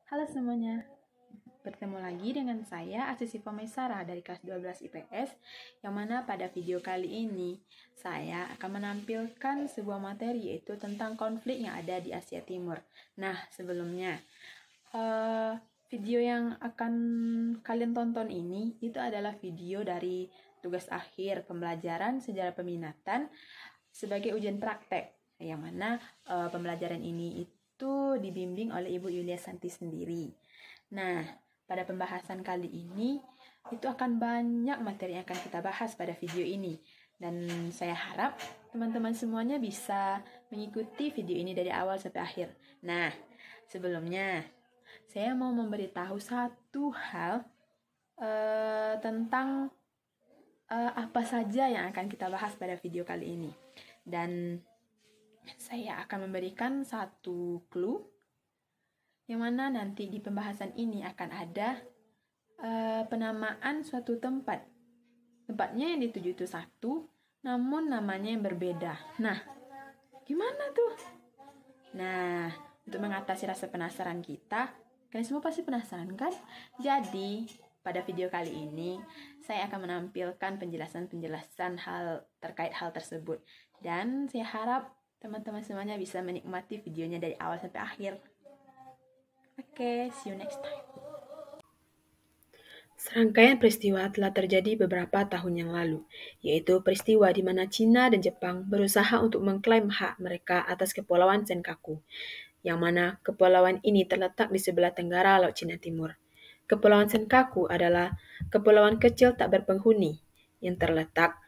Halo semuanya, bertemu lagi dengan saya Asisifa Maisara dari kelas 12 IPS, yang mana pada video kali ini saya akan menampilkan sebuah materi yaitu tentang konflik yang ada di Asia Timur. Nah, sebelumnya video yang akan kalian tonton ini itu adalah video dari tugas akhir pembelajaran sejarah peminatan sebagai ujian praktek, yang mana pembelajaran ini itu dibimbing oleh Ibu Yulia Santi sendiri. Nah, pada pembahasan kali ini itu akan banyak materi yang akan kita bahas pada video ini, dan saya harap teman-teman semuanya bisa mengikuti video ini dari awal sampai akhir. Nah, sebelumnya saya mau memberitahu satu hal tentang apa saja yang akan kita bahas pada video kali ini. Dan saya akan memberikan satu clue, yang mana nanti di pembahasan ini akan ada penamaan suatu tempat. Tempatnya yang dituju itu satu, namun namanya yang berbeda. Nah, gimana tuh? Nah, untuk mengatasi rasa penasaran kita, kalian semua pasti penasaran kan? Jadi, pada video kali ini, saya akan menampilkan penjelasan-penjelasan terkait hal tersebut. Dan saya harap teman-teman semuanya bisa menikmati videonya dari awal sampai akhir. Oke, see you next time. Serangkaian peristiwa telah terjadi beberapa tahun yang lalu, yaitu peristiwa di mana Cina dan Jepang berusaha untuk mengklaim hak mereka atas Kepulauan Senkaku, yang mana kepulauan ini terletak di sebelah tenggara Laut Cina Timur. Kepulauan Senkaku adalah kepulauan kecil tak berpenghuni yang terletak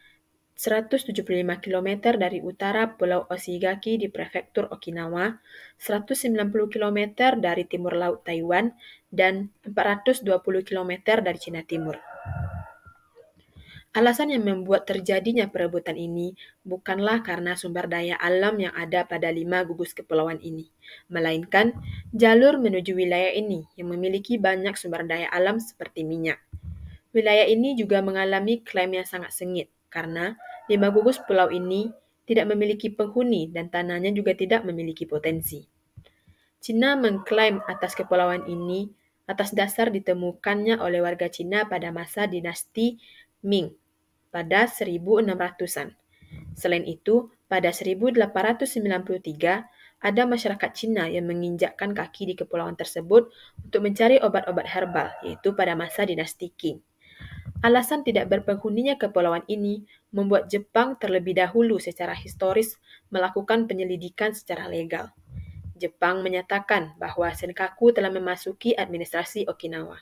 175 km dari utara Pulau Oshigaki di prefektur Okinawa, 190 km dari timur laut Taiwan, dan 420 km dari Cina Timur. Alasan yang membuat terjadinya perebutan ini bukanlah karena sumber daya alam yang ada pada 5 gugus kepulauan ini, melainkan jalur menuju wilayah ini yang memiliki banyak sumber daya alam seperti minyak. Wilayah ini juga mengalami klaim yang sangat sengit, karena 5 gugus pulau ini tidak memiliki penghuni dan tanahnya juga tidak memiliki potensi. Cina mengklaim atas kepulauan ini atas dasar ditemukannya oleh warga Cina pada masa dinasti Ming pada 1600-an. Selain itu, pada 1893, ada masyarakat Cina yang menginjakkan kaki di kepulauan tersebut untuk mencari obat-obat herbal, yaitu pada masa dinasti Qing. Alasan tidak berpenghuninya kepulauan ini membuat Jepang terlebih dahulu secara historis melakukan penyelidikan secara legal. Jepang menyatakan bahwa Senkaku telah memasuki administrasi Okinawa.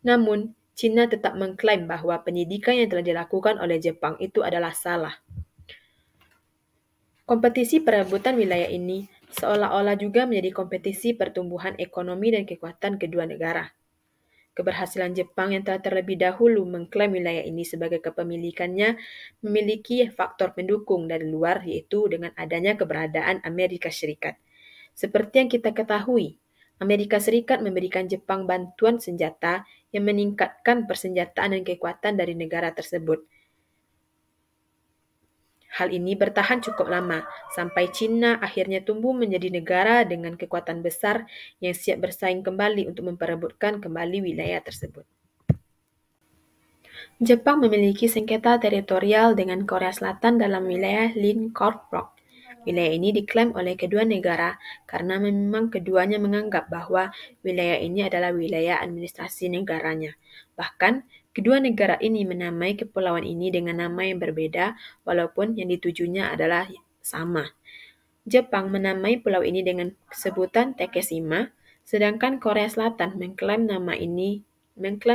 Namun, Cina tetap mengklaim bahwa penyidikan yang telah dilakukan oleh Jepang itu adalah salah. Kompetisi perebutan wilayah ini seolah-olah juga menjadi kompetisi pertumbuhan ekonomi dan kekuatan kedua negara. Keberhasilan Jepang yang telah terlebih dahulu mengklaim wilayah ini sebagai kepemilikannya memiliki faktor pendukung dari luar, yaitu dengan adanya keberadaan Amerika Serikat. Seperti yang kita ketahui, Amerika Serikat memberikan Jepang bantuan senjata yang meningkatkan persenjataan dan kekuatan dari negara tersebut. Hal ini bertahan cukup lama, sampai Cina akhirnya tumbuh menjadi negara dengan kekuatan besar yang siap bersaing kembali untuk memperebutkan kembali wilayah tersebut. Jepang memiliki sengketa teritorial dengan Korea Selatan dalam wilayah Lin Korprok. Wilayah ini diklaim oleh kedua negara karena memang keduanya menganggap bahwa wilayah ini adalah wilayah administrasi negaranya. Bahkan, kedua negara ini menamai kepulauan ini dengan nama yang berbeda walaupun yang ditujunya adalah sama. Jepang menamai pulau ini dengan sebutan Takeshima, sedangkan Korea Selatan mengklaim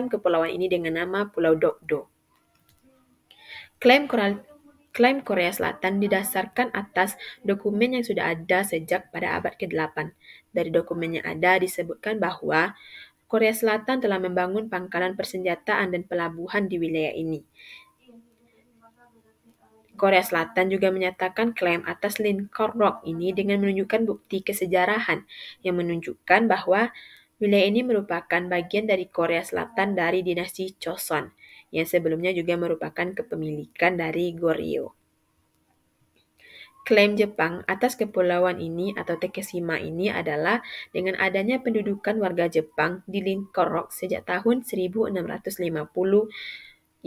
kepulauan ini dengan nama Pulau Dokdo. Klaim Korea Selatan didasarkan atas dokumen yang sudah ada sejak pada abad ke-8. Dari dokumen yang ada disebutkan bahwa Korea Selatan telah membangun pangkalan persenjataan dan pelabuhan di wilayah ini. Korea Selatan juga menyatakan klaim atas Lin Korprok ini dengan menunjukkan bukti kesejarahan yang menunjukkan bahwa wilayah ini merupakan bagian dari Korea Selatan dari dinasti Joseon, yang sebelumnya juga merupakan kepemilikan dari Goryeo. Klaim Jepang atas kepulauan ini atau Takeshima ini adalah dengan adanya pendudukan warga Jepang di Lincoln sejak tahun 1650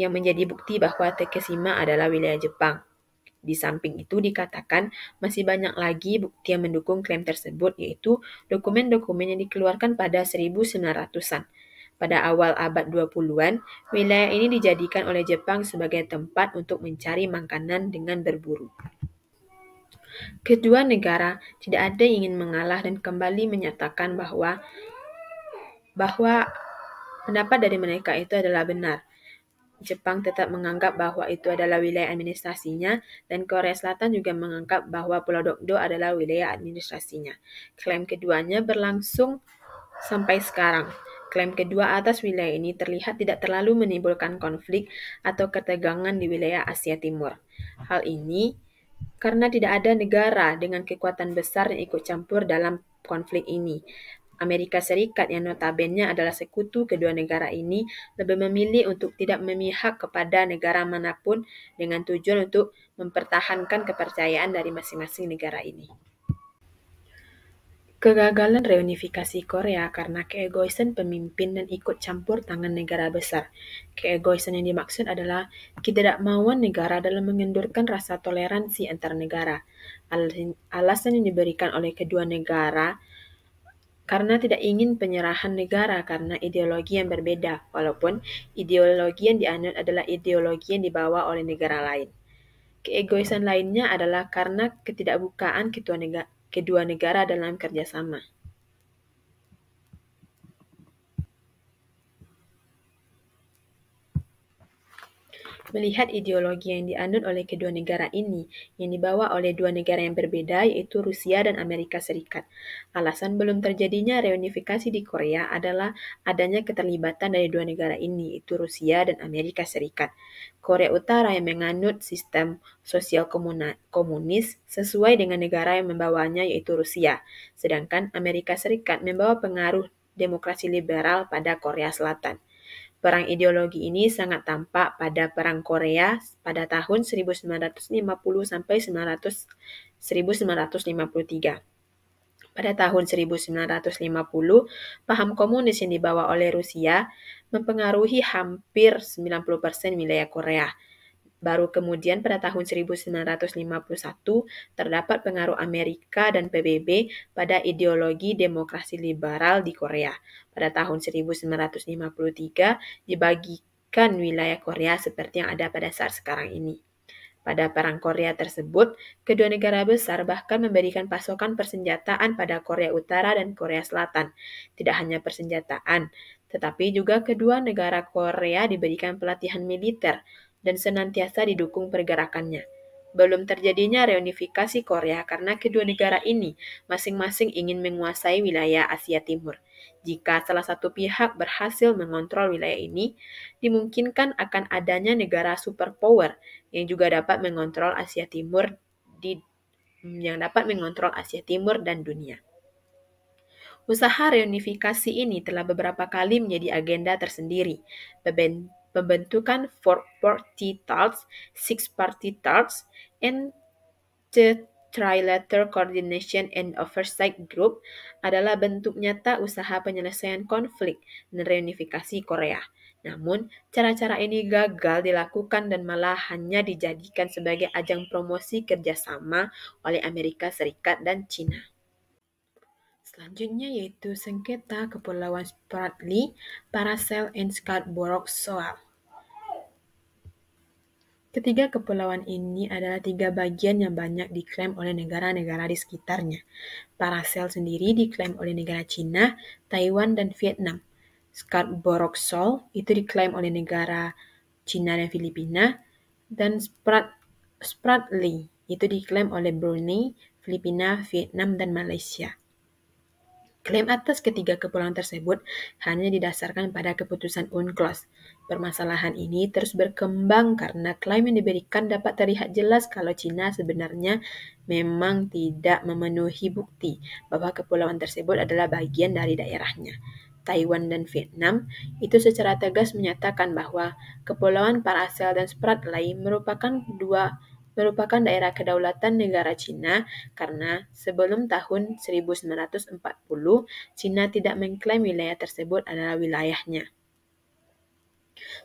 yang menjadi bukti bahwa Takeshima adalah wilayah Jepang. Di samping itu dikatakan masih banyak lagi bukti yang mendukung klaim tersebut, yaitu dokumen-dokumen yang dikeluarkan pada 1900-an. Pada awal abad 20-an, wilayah ini dijadikan oleh Jepang sebagai tempat untuk mencari makanan dengan berburu. Kedua negara tidak ada yang ingin mengalah dan kembali menyatakan bahwa pendapat dari mereka itu adalah benar. Jepang tetap menganggap bahwa itu adalah wilayah administrasinya, dan Korea Selatan juga menganggap bahwa Pulau Dokdo adalah wilayah administrasinya. Klaim keduanya berlangsung sampai sekarang. Klaim kedua atas wilayah ini terlihat tidak terlalu menimbulkan konflik atau ketegangan di wilayah Asia Timur. Hal ini karena tidak ada negara dengan kekuatan besar yang ikut campur dalam konflik ini. Amerika Serikat yang notabene adalah sekutu kedua negara ini lebih memilih untuk tidak memihak kepada negara manapun dengan tujuan untuk mempertahankan kepercayaan dari masing-masing negara ini. Kegagalan reunifikasi Korea karena keegoisan pemimpin dan ikut campur tangan negara besar. Keegoisan yang dimaksud adalah ketidakmauan negara dalam mengendurkan rasa toleransi antar negara. Alasan yang diberikan oleh kedua negara karena tidak ingin penyerahan negara karena ideologi yang berbeda, walaupun ideologi yang dianut adalah ideologi yang dibawa oleh negara lain. Keegoisan lainnya adalah karena ketidakbukaan kedua negara dalam kerjasama. Melihat ideologi yang dianut oleh kedua negara ini, yang dibawa oleh dua negara yang berbeda, yaitu Rusia dan Amerika Serikat. Alasan belum terjadinya reunifikasi di Korea adalah adanya keterlibatan dari dua negara ini, yaitu Rusia dan Amerika Serikat. Korea Utara yang menganut sistem sosial komunis sesuai dengan negara yang membawanya, yaitu Rusia. Sedangkan Amerika Serikat membawa pengaruh demokrasi liberal pada Korea Selatan. Perang ideologi ini sangat tampak pada Perang Korea pada tahun 1950 sampai 1953. Pada tahun 1950, paham komunis yang dibawa oleh Rusia mempengaruhi hampir 90% wilayah Korea. Baru kemudian pada tahun 1951 terdapat pengaruh Amerika dan PBB pada ideologi demokrasi liberal di Korea. Pada tahun 1953 dibagikan wilayah Korea seperti yang ada pada saat sekarang ini. Pada Perang Korea tersebut, kedua negara besar bahkan memberikan pasokan persenjataan pada Korea Utara dan Korea Selatan. Tidak hanya persenjataan, tetapi juga kedua negara Korea diberikan pelatihan militer dan senantiasa didukung pergerakannya. Belum terjadinya reunifikasi Korea karena kedua negara ini masing-masing ingin menguasai wilayah Asia Timur. Jika salah satu pihak berhasil mengontrol wilayah ini, dimungkinkan akan adanya negara superpower yang juga dapat mengontrol Asia Timur dan dunia. Usaha reunifikasi ini telah beberapa kali menjadi agenda tersendiri. Pembentukan Four-Party Talks, Six-Party Talks, and the Trilateral Coordination and Oversight Group adalah bentuk nyata usaha penyelesaian konflik dan reunifikasi Korea. Namun, cara-cara ini gagal dilakukan dan malah hanya dijadikan sebagai ajang promosi kerjasama oleh Amerika Serikat dan China. Selanjutnya yaitu sengketa Kepulauan Spratly, Paracel, and Scarborough Shoal. Ketiga kepulauan ini adalah tiga bagian yang banyak diklaim oleh negara-negara di sekitarnya. Paracel sendiri diklaim oleh negara Cina, Taiwan, dan Vietnam. Scarborough Shoal itu diklaim oleh negara Cina dan Filipina, dan Spratly itu diklaim oleh Brunei, Filipina, Vietnam, dan Malaysia. Klaim atas ketiga kepulauan tersebut hanya didasarkan pada keputusan UNCLOS. Permasalahan ini terus berkembang karena klaim yang diberikan dapat terlihat jelas kalau Cina sebenarnya memang tidak memenuhi bukti bahwa kepulauan tersebut adalah bagian dari daerahnya. Taiwan dan Vietnam itu secara tegas menyatakan bahwa Kepulauan Paracel dan Spratly merupakan dua merupakan daerah kedaulatan negara Cina karena sebelum tahun 1940, Cina tidak mengklaim wilayah tersebut adalah wilayahnya.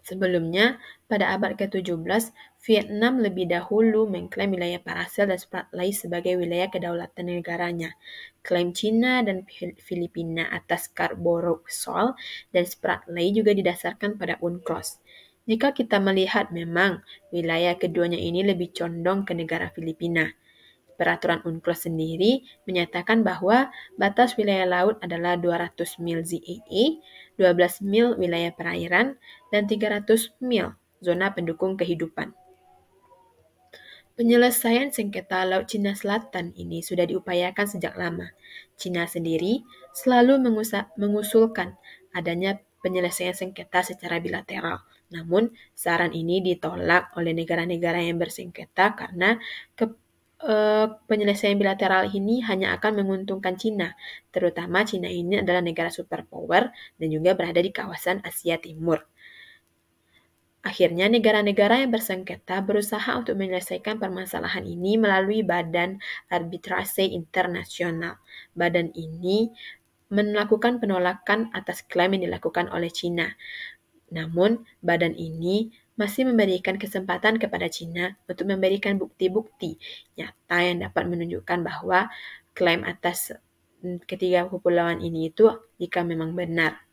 Sebelumnya, pada abad ke-17, Vietnam lebih dahulu mengklaim wilayah Paracel dan Spratly sebagai wilayah kedaulatan negaranya. Klaim Cina dan Filipina atas Scarborough Shoal dan Spratly juga didasarkan pada UNCLOS. Jika kita melihat memang wilayah keduanya ini lebih condong ke negara Filipina. Peraturan UNCLOS sendiri menyatakan bahwa batas wilayah laut adalah 200 mil ZEE, 12 mil wilayah perairan, dan 300 mil zona pendukung kehidupan. Penyelesaian sengketa Laut Cina Selatan ini sudah diupayakan sejak lama. Cina sendiri selalu mengusulkan adanya penyelesaian sengketa secara bilateral. Namun, saran ini ditolak oleh negara-negara yang bersengketa karena penyelesaian bilateral ini hanya akan menguntungkan Cina, terutama Cina ini adalah negara superpower dan juga berada di kawasan Asia Timur. Akhirnya, negara-negara yang bersengketa berusaha untuk menyelesaikan permasalahan ini melalui Badan Arbitrase Internasional. Badan ini melakukan penolakan atas klaim yang dilakukan oleh Cina. Namun, badan ini masih memberikan kesempatan kepada Cina untuk memberikan bukti-bukti nyata yang dapat menunjukkan bahwa klaim atas ketiga kepulauan ini itu jika memang benar.